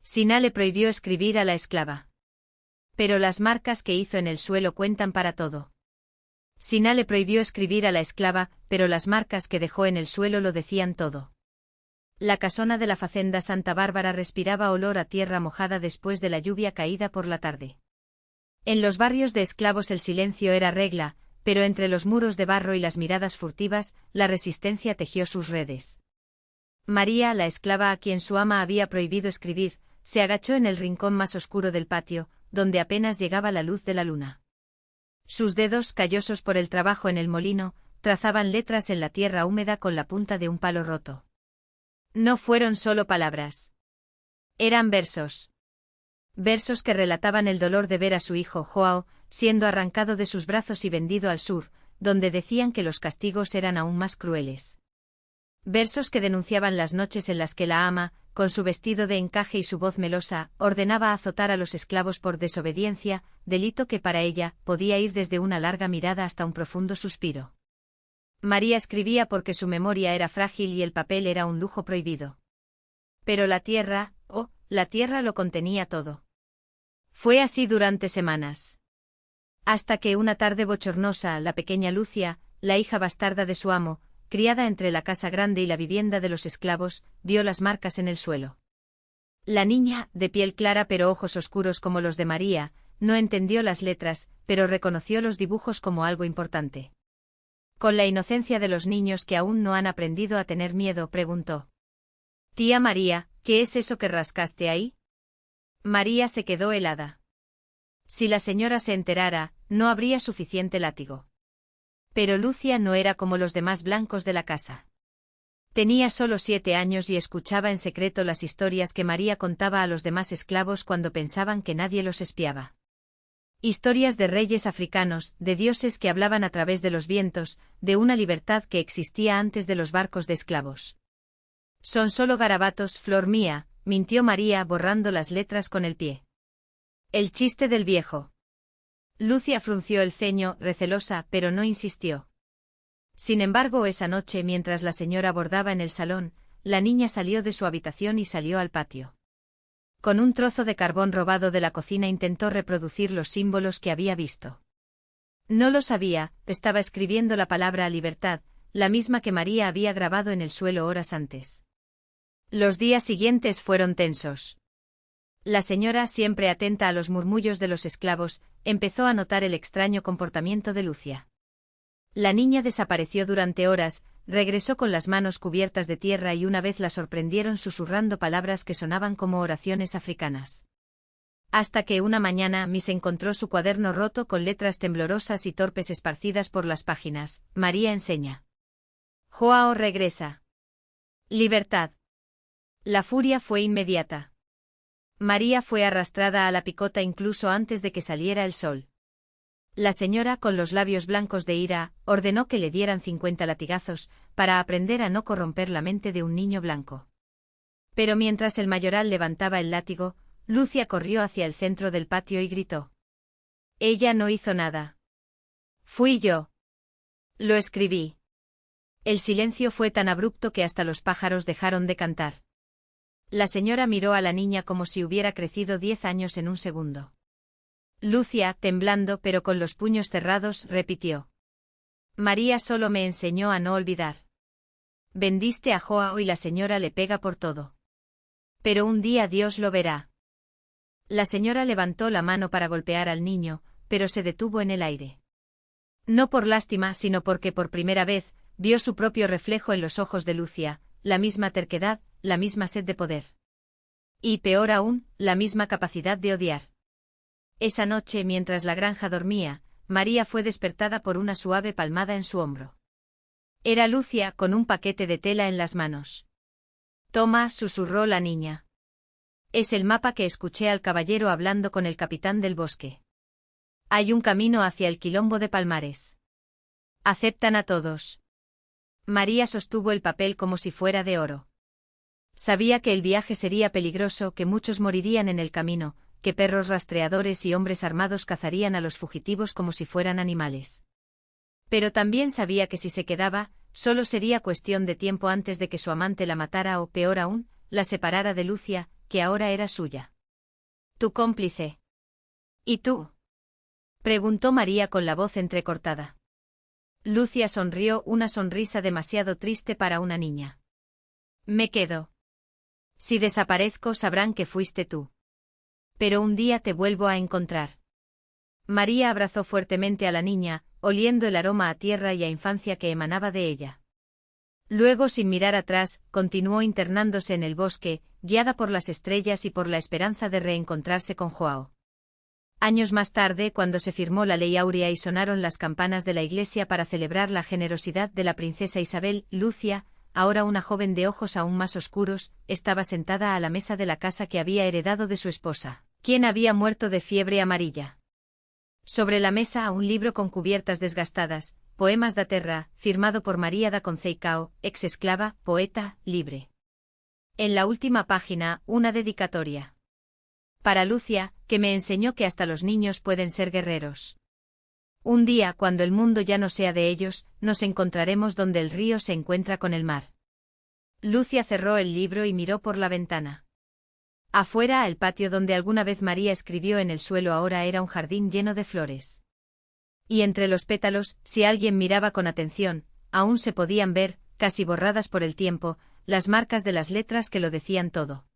Sina le prohibió escribir a la esclava. Pero las marcas que hizo en el suelo cuentan para todo. Sina le prohibió escribir a la esclava, pero las marcas que dejó en el suelo lo decían todo. La casona de la facenda Santa Bárbara respiraba olor a tierra mojada después de la lluvia caída por la tarde. En los barrios de esclavos el silencio era regla, pero entre los muros de barro y las miradas furtivas, la resistencia tejió sus redes. María, la esclava a quien su ama había prohibido escribir, se agachó en el rincón más oscuro del patio, donde apenas llegaba la luz de la luna. Sus dedos, callosos por el trabajo en el molino, trazaban letras en la tierra húmeda con la punta de un palo roto. No fueron solo palabras. Eran versos. Versos que relataban el dolor de ver a su hijo Joao, siendo arrancado de sus brazos y vendido al sur, donde decían que los castigos eran aún más crueles. Versos que denunciaban las noches en las que la ama, con su vestido de encaje y su voz melosa, ordenaba azotar a los esclavos por desobediencia, delito que para ella podía ir desde una larga mirada hasta un profundo suspiro. María escribía porque su memoria era frágil y el papel era un lujo prohibido. Pero la tierra, la tierra lo contenía todo. Fue así durante semanas. Hasta que una tarde bochornosa, la pequeña Lucia, la hija bastarda de su amo, criada entre la casa grande y la vivienda de los esclavos, vio las marcas en el suelo. La niña, de piel clara pero ojos oscuros como los de María, no entendió las letras, pero reconoció los dibujos como algo importante. Con la inocencia de los niños que aún no han aprendido a tener miedo, preguntó: «Tía María, ¿qué es eso que rascaste ahí?» María se quedó helada. Si la señora se enterara, no habría suficiente látigo. Pero Lucia no era como los demás blancos de la casa. Tenía solo 7 años y escuchaba en secreto las historias que María contaba a los demás esclavos cuando pensaban que nadie los espiaba. Historias de reyes africanos, de dioses que hablaban a través de los vientos, de una libertad que existía antes de los barcos de esclavos. «Son solo garabatos, flor mía», mintió María borrando las letras con el pie. «El chiste del viejo». Lucia frunció el ceño, recelosa, pero no insistió. Sin embargo, esa noche, mientras la señora bordaba en el salón, la niña salió de su habitación y salió al patio. Con un trozo de carbón robado de la cocina intentó reproducir los símbolos que había visto. No lo sabía, estaba escribiendo la palabra libertad, la misma que María había grabado en el suelo horas antes. Los días siguientes fueron tensos. La señora, siempre atenta a los murmullos de los esclavos, empezó a notar el extraño comportamiento de Lucia. La niña desapareció durante horas, regresó con las manos cubiertas de tierra y una vez la sorprendieron susurrando palabras que sonaban como oraciones africanas. Hasta que una mañana Miss encontró su cuaderno roto con letras temblorosas y torpes esparcidas por las páginas. María enseña. Joao regresa. Libertad. La furia fue inmediata. María fue arrastrada a la picota incluso antes de que saliera el sol. La señora, con los labios blancos de ira, ordenó que le dieran 50 latigazos, para aprender a no corromper la mente de un niño blanco. Pero mientras el mayoral levantaba el látigo, Lucia corrió hacia el centro del patio y gritó. Ella no hizo nada. Fui yo. Lo escribí. El silencio fue tan abrupto que hasta los pájaros dejaron de cantar. La señora miró a la niña como si hubiera crecido 10 años en un segundo. Lucia, temblando pero con los puños cerrados, repitió. María solo me enseñó a no olvidar. Vendiste a Joao y la señora le pega por todo. Pero un día Dios lo verá. La señora levantó la mano para golpear al niño, pero se detuvo en el aire. No por lástima, sino porque por primera vez, vio su propio reflejo en los ojos de Lucia, la misma terquedad, la misma sed de poder. Y peor aún, la misma capacidad de odiar. Esa noche, mientras la granja dormía, María fue despertada por una suave palmada en su hombro. Era Lucia, con un paquete de tela en las manos. Toma, susurró la niña. Es el mapa que escuché al caballero hablando con el capitán del bosque. Hay un camino hacia el quilombo de Palmares. Aceptan a todos. María sostuvo el papel como si fuera de oro. Sabía que el viaje sería peligroso, que muchos morirían en el camino, que perros rastreadores y hombres armados cazarían a los fugitivos como si fueran animales. Pero también sabía que si se quedaba, solo sería cuestión de tiempo antes de que su amante la matara o, peor aún, la separara de Lucia, que ahora era suya. Tu cómplice. ¿Y tú? Preguntó María con la voz entrecortada. Lucia sonrió, una sonrisa demasiado triste para una niña. Me quedo. Si desaparezco sabrán que fuiste tú. Pero un día te vuelvo a encontrar. María abrazó fuertemente a la niña, oliendo el aroma a tierra y a infancia que emanaba de ella. Luego, sin mirar atrás, continuó internándose en el bosque, guiada por las estrellas y por la esperanza de reencontrarse con Joao. Años más tarde, cuando se firmó la Ley Áurea y sonaron las campanas de la iglesia para celebrar la generosidad de la princesa Isabel, Lucia, ahora una joven de ojos aún más oscuros, estaba sentada a la mesa de la casa que había heredado de su esposa, quien había muerto de fiebre amarilla. Sobre la mesa un libro con cubiertas desgastadas, Poemas da Terra, firmado por María da Conceicao, ex esclava, poeta, libre. En la última página, una dedicatoria. Para Lucia, que me enseñó que hasta los niños pueden ser guerreros. Un día, cuando el mundo ya no sea de ellos, nos encontraremos donde el río se encuentra con el mar. Lucia cerró el libro y miró por la ventana. Afuera, el patio donde alguna vez María escribió en el suelo ahora era un jardín lleno de flores. Y entre los pétalos, si alguien miraba con atención, aún se podían ver, casi borradas por el tiempo, las marcas de las letras que lo decían todo.